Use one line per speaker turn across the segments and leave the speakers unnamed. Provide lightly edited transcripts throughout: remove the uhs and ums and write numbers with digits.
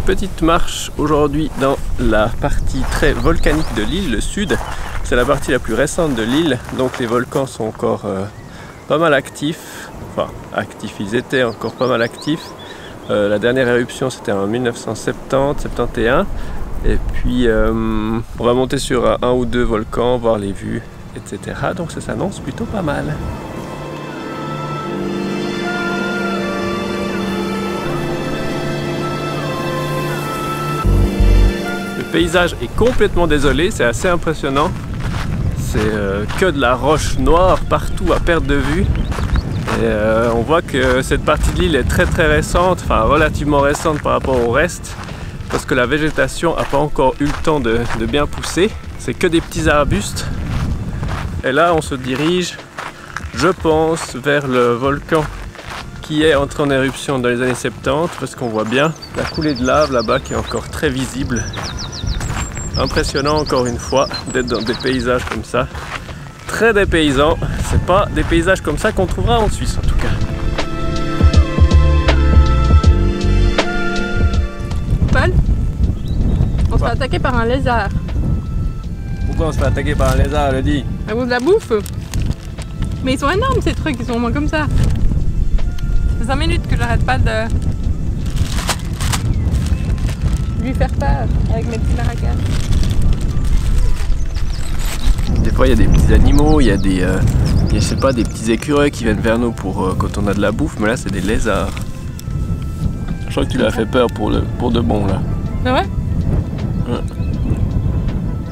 petite marche aujourd'hui dans la partie très volcanique de l'île, le sud. C'est la partie la plus récente de l'île, donc les volcans sont encore pas mal actifs. Enfin, actifs, ils étaient encore pas mal actifs. La dernière éruption c'était en 1970-71. Et puis on va monter sur un ou deux volcans, voir les vues, etc. Donc ça s'annonce plutôt pas mal. Le paysage est complètement désolé, c'est assez impressionnant. C'est que de la roche noire partout à perte de vue. Et on voit que cette partie de l'île est très récente, enfin relativement récente par rapport au reste, parce que la végétation n'a pas encore eu le temps de bien pousser. C'est que des petits arbustes. Et là on se dirige, je pense, vers le volcan qui est entré en éruption dans les années 70, parce qu'on voit bien la coulée de lave là-bas qui est encore très visible. Impressionnant encore une fois d'être dans des paysages comme ça. Très dépaysant, c'est pas des paysages comme ça qu'on trouvera en Suisse en tout cas.
Paul, on se fait attaquer par un lézard.
Pourquoi on se fait attaquer par un lézard, le dit?
À cause de la bouffe. Mais ils sont énormes ces trucs, ils sont au moins comme ça. Ça fait 5 minutes que j'arrête pas de lui faire peur avec mes petits maracas.
Des fois il y a des petits animaux, il y a des, je sais pas, des petits écureuils qui viennent vers nous pour quand on a de la bouffe, mais là c'est des lézards. Je crois que tu lui as fait peur pour de bon là.
Ah ouais?
Ouais.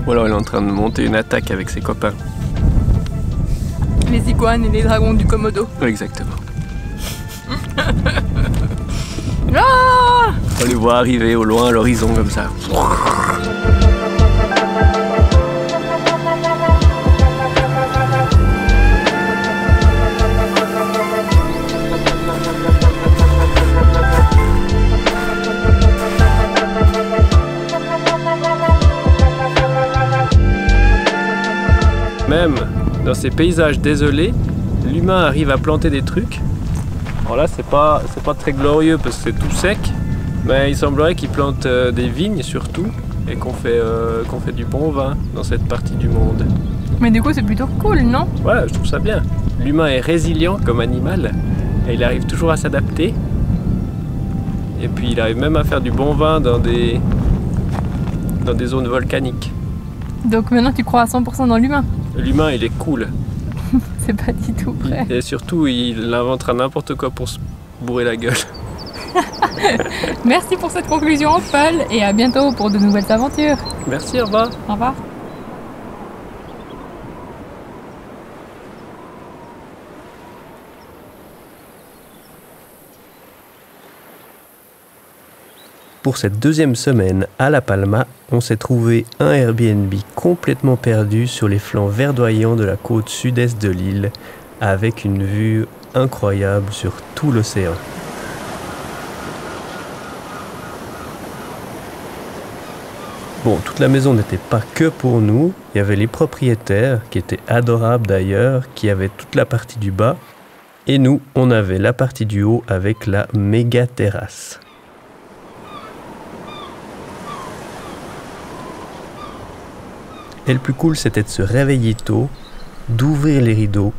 Ou alors il est en train de monter une attaque avec ses copains.
Les iguanes et les dragons du Komodo.
Exactement.
Ah!
On les voit arriver au loin à l'horizon comme ça. Même dans ces paysages désolés, l'humain arrive à planter des trucs. Alors là, c'est pas très glorieux parce que c'est tout sec, mais il semblerait qu'ils plantent des vignes surtout et qu'on fait du bon vin dans cette partie du monde.
Mais du coup, c'est plutôt cool, non?
Ouais, je trouve ça bien. L'humain est résilient comme animal et il arrive toujours à s'adapter. Et puis il arrive même à faire du bon vin dans des zones volcaniques.
Donc maintenant, tu crois à 100% dans l'humain?
L'humain, il est cool.
C'est pas du tout vrai.
Et surtout, il inventera n'importe quoi pour se bourrer la gueule.
Merci pour cette conclusion, Paul, et à bientôt pour de nouvelles aventures.
Merci, au revoir.
Au revoir.
Pour cette deuxième semaine à La Palma, on s'est trouvé un Airbnb complètement perdu sur les flancs verdoyants de la côte sud-est de l'île, avec une vue incroyable sur tout l'océan. Bon, toute la maison n'était pas que pour nous, il y avait les propriétaires, qui étaient adorables d'ailleurs, qui avaient toute la partie du bas, et nous, on avait la partie du haut avec la méga terrasse. Et le plus cool, c'était de se réveiller tôt, d'ouvrir les rideaux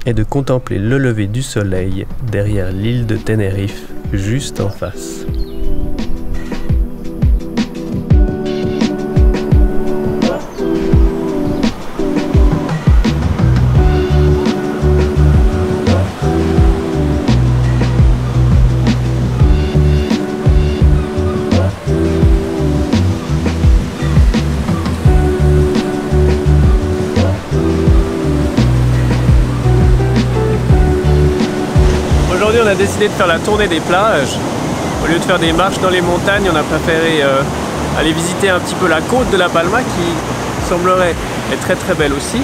et de contempler le lever du soleil derrière l'île de Tenerife, juste en face. Aujourd'hui, on a décidé de faire la tournée des plages. Au lieu de faire des marches dans les montagnes, on a préféré aller visiter un petit peu la côte de La Palma qui semblerait être très belle aussi.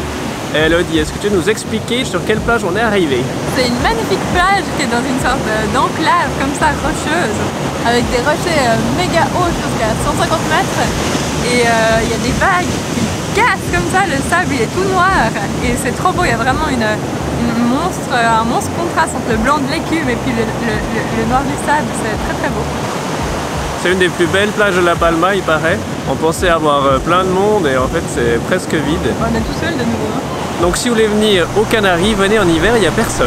Et Elodie, est-ce que tu peux nous expliquer sur quelle plage on est arrivé?
C'est une magnifique plage qui est dans une sorte d'enclave comme ça, rocheuse, avec des rochers méga hauts jusqu'à 150 mètres. Et il y a des vagues qui cassent comme ça, le sable il est tout noir. Et c'est trop beau, il y a vraiment un monstre contraste entre le blanc de l'écume et puis le noir du sable, c'est très beau.
C'est une des plus belles plages de La Palma, il paraît. On pensait avoir plein de monde et en fait c'est presque vide.
On est tout seul de nouveau. Hein.
Donc si vous voulez venir aux Canaries, venez en hiver, il n'y a personne.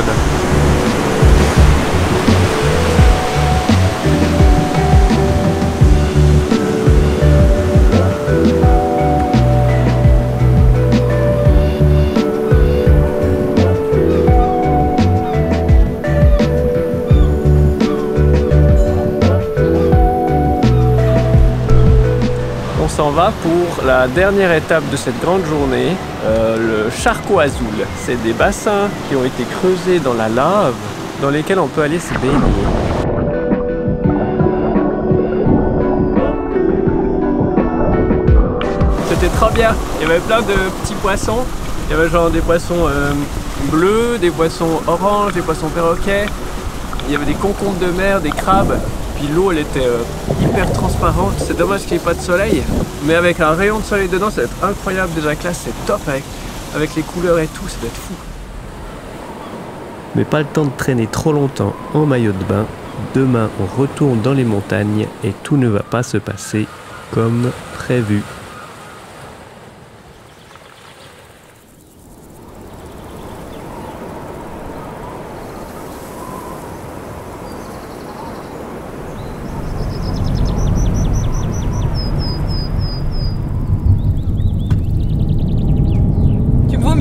On s'en va pour la dernière étape de cette grande journée, le Charco Azul. C'est des bassins qui ont été creusés dans la lave, dans lesquels on peut aller se baigner. C'était trop bien, il y avait plein de petits poissons. Il y avait genre des poissons bleus, des poissons oranges, des poissons perroquets. Il y avait des concombres de mer, des crabes. Puis l'eau elle était hyper transparente, c'est dommage qu'il n'y ait pas de soleil, mais avec un rayon de soleil dedans ça va être incroyable, déjà que là c'est top avec les couleurs et tout, ça va être fou. Mais pas le temps de traîner trop longtemps en maillot de bain, demain on retourne dans les montagnes et tout ne va pas se passer comme prévu.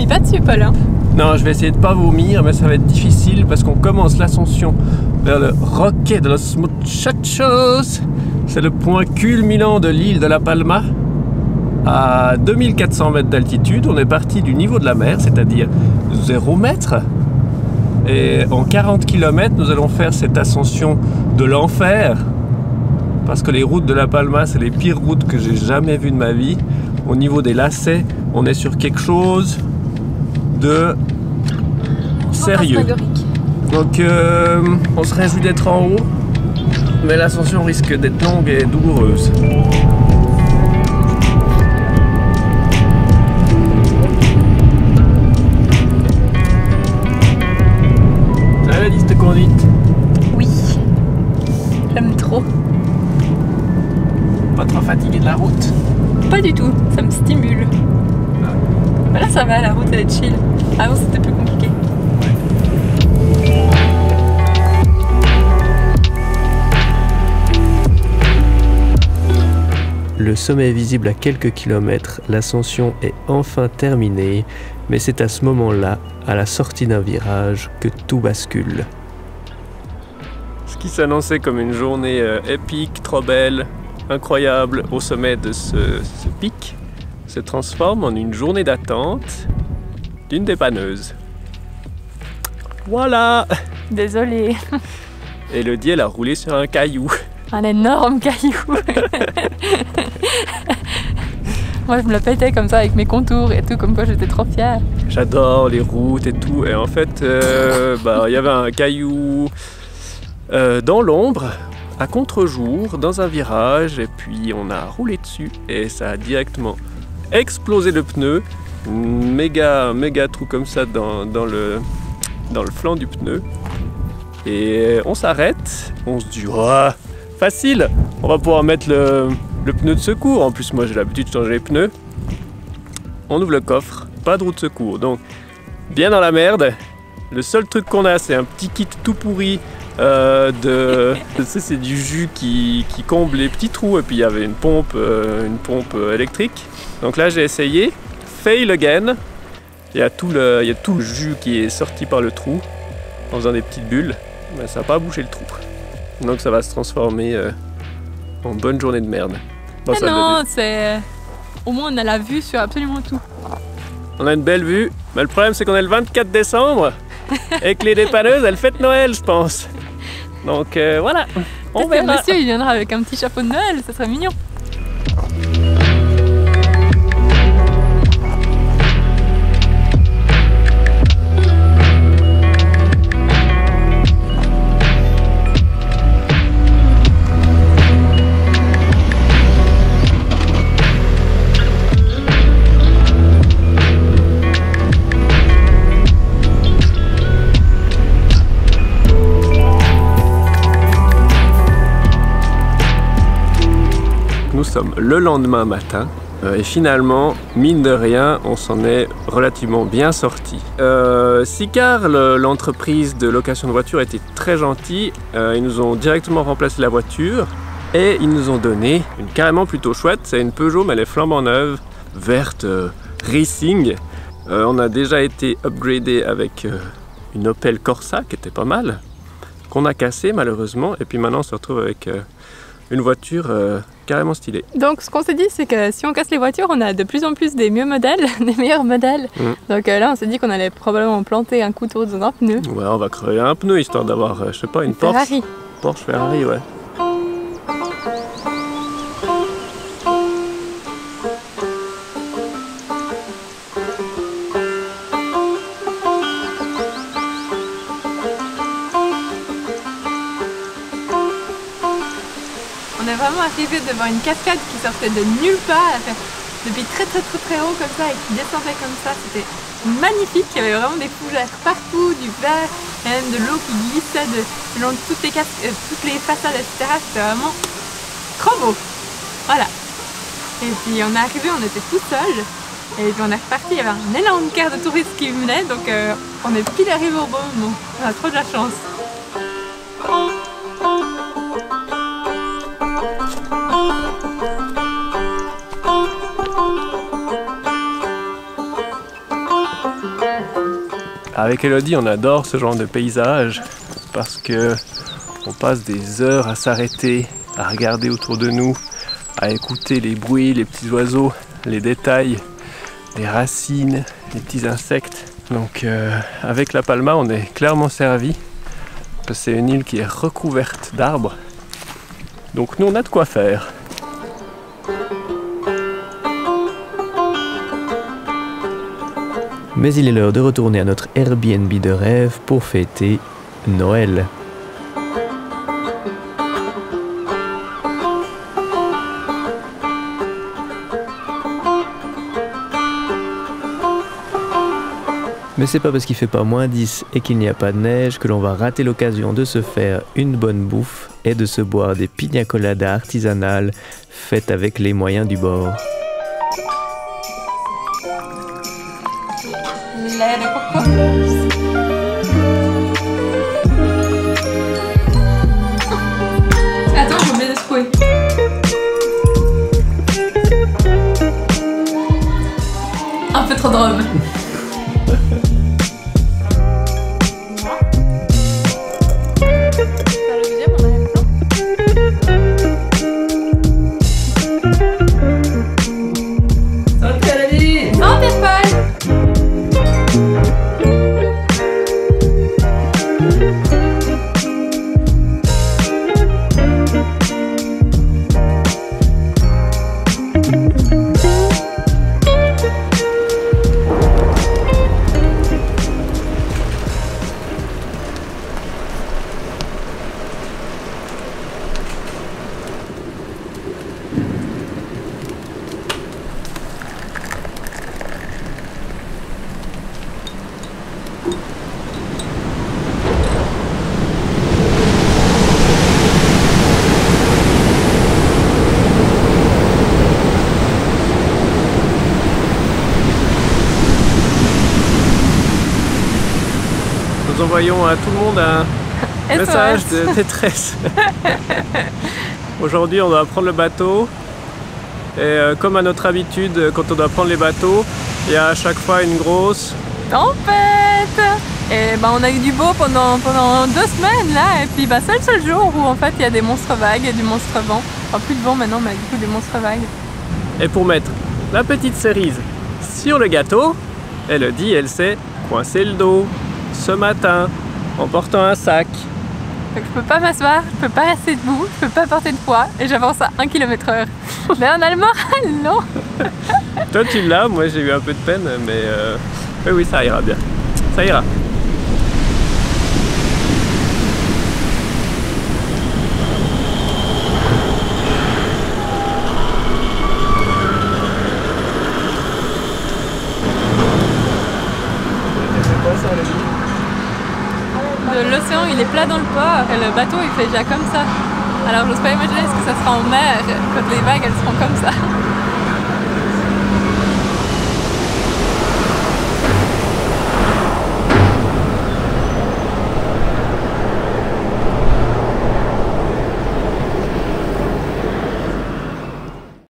Pas dessus, Paul. Hein.
Non, je vais essayer de pas vomir, mais ça va être difficile parce qu'on commence l'ascension vers le Roque de los Muchachos. C'est le point culminant de l'île de La Palma. À 2400 mètres d'altitude, on est parti du niveau de la mer, c'est-à-dire 0 mètre. Et en 40 km, nous allons faire cette ascension de l'enfer. Parce que les routes de La Palma, c'est les pires routes que j'ai jamais vues de ma vie. Au niveau des lacets, on est sur quelque chose de sérieux. Donc on se réjouit d'être en haut, mais l'ascension risque d'être longue et douloureuse. Ça va, dit cette conduite?
Oui, j'aime trop.
Pas trop fatigué de la route?
Pas du tout, ça me stimule. Mais là ça va, la route elle est chill. Avant c'était plus compliqué.
Le sommet est visible à quelques kilomètres, l'ascension est enfin terminée, mais c'est à ce moment-là, à la sortie d'un virage, que tout bascule. Ce qui s'annonçait comme une journée épique, trop belle, incroyable au sommet de ce pic, se transforme en une journée d'attente d'une dépanneuse. Voilà!
Désolée.
Elodie, elle a roulé sur un caillou.
Un énorme caillou. Moi je me la pétais comme ça avec mes contours et tout, comme quoi j'étais trop fière.
J'adore les routes et tout, et en fait, il y avait un caillou dans l'ombre, à contre-jour, dans un virage, et puis on a roulé dessus, et ça a directement explosé le pneu, méga trou comme ça dans le flanc du pneu, et on s'arrête, on se dit oh, facile, on va pouvoir mettre le pneu de secours. En plus moi j'ai l'habitude de changer les pneus. On ouvre le coffre, pas de roue de secours, donc bien dans la merde. Le seul truc qu'on a, c'est un petit kit tout pourri c'est du jus qui comble les petits trous, et puis il y avait une pompe électrique. Donc là j'ai essayé, fail again. Il y a tout le jus qui est sorti par le trou en faisant des petites bulles, mais ça n'a pas bouché le trou. Donc ça va se transformer en bonne journée de merde. Bon,
non, c'est... Au moins on a la vue sur absolument tout.
On a une belle vue, mais le problème c'est qu'on est le 24 décembre et que les dépanneuses elles fêtent Noël, je pense. Donc voilà, on verra.
Le monsieur il viendra avec un petit chapeau de Noël, ça serait mignon.
nous sommes le lendemain matin. Et finalement, mine de rien, on s'en est relativement bien sorti. Sicar, l'entreprise de location de voitures, était très gentille. Ils nous ont directement remplacé la voiture et ils nous ont donné une carrément plutôt chouette. C'est une Peugeot, mais elle est flambant neuve, verte, racing. On a déjà été upgradé avec une Opel Corsa qui était pas mal, qu'on a cassé malheureusement. Et puis maintenant, on se retrouve avec une voiture carrément stylée.
Donc ce qu'on s'est dit, c'est que si on casse les voitures, on a de plus en plus des mieux modèles, des meilleurs modèles. Donc là, on s'est dit qu'on allait probablement planter un couteau dans un pneu.
Ouais, on va crever un pneu histoire d'avoir, je sais pas, une
Ferrari.
Porsche Ferrari, ouais.
On est vraiment arrivé devant une cascade qui sortait de nulle part, depuis très haut comme ça et qui descendait comme ça. C'était magnifique, il y avait vraiment des fougères partout, du verre, et même de l'eau qui glissait le long de toutes les façades, etc. C'était vraiment trop beau. Voilà. Et puis on est arrivé, on était tout seul. Et puis on est reparti, il y avait un énorme quart de touristes qui venait, donc on est pile arrivé au bon moment. On a trop de la chance.
Avec Elodie, on adore ce genre de paysage parce que on passe des heures à s'arrêter, à regarder autour de nous, à écouter les bruits, les petits oiseaux, les détails, les racines, les petits insectes. Donc avec La Palma, on est clairement servi parce que c'est une île qui est recouverte d'arbres. Donc nous, on a de quoi faire.
Mais il est l'heure de retourner à notre Airbnb de rêve pour fêter Noël. Mais c'est pas parce qu'il fait pas moins 10 et qu'il n'y a pas de neige que l'on va rater l'occasion de se faire une bonne bouffe et de se boire des pina coladas artisanales faites avec les moyens du bord.
Lait de coco. Attends, j'ai oublié de secouer. Un peu trop de rhum.
Nous envoyons à tout le monde un message de détresse. Aujourd'hui, on doit prendre le bateau. Et comme à notre habitude, quand on doit prendre les bateaux, il y a à chaque fois une grosse
tempête. Et on a eu du beau pendant 2 semaines là. Et puis c'est le seul jour où en fait il y a des monstres vagues et du monstre vent. Enfin plus de vent maintenant, mais du coup des monstres vagues.
Et pour mettre la petite cerise sur le gâteau, Elodie, elle s'est coincé le dos ce matin en portant un sac.
Donc je peux pas m'asseoir, je peux pas rester debout, je peux pas porter de poids et j'avance à 1 km/h. Mais on a le moral, non?
Toi tu l'as, moi j'ai eu un peu de peine, mais oui, ça ira bien. Ça ira.
L'océan il est plat dans le port et le bateau il fait déjà comme ça. Alors j'ose pas imaginer ce que ça sera en mer quand les vagues elles seront comme ça.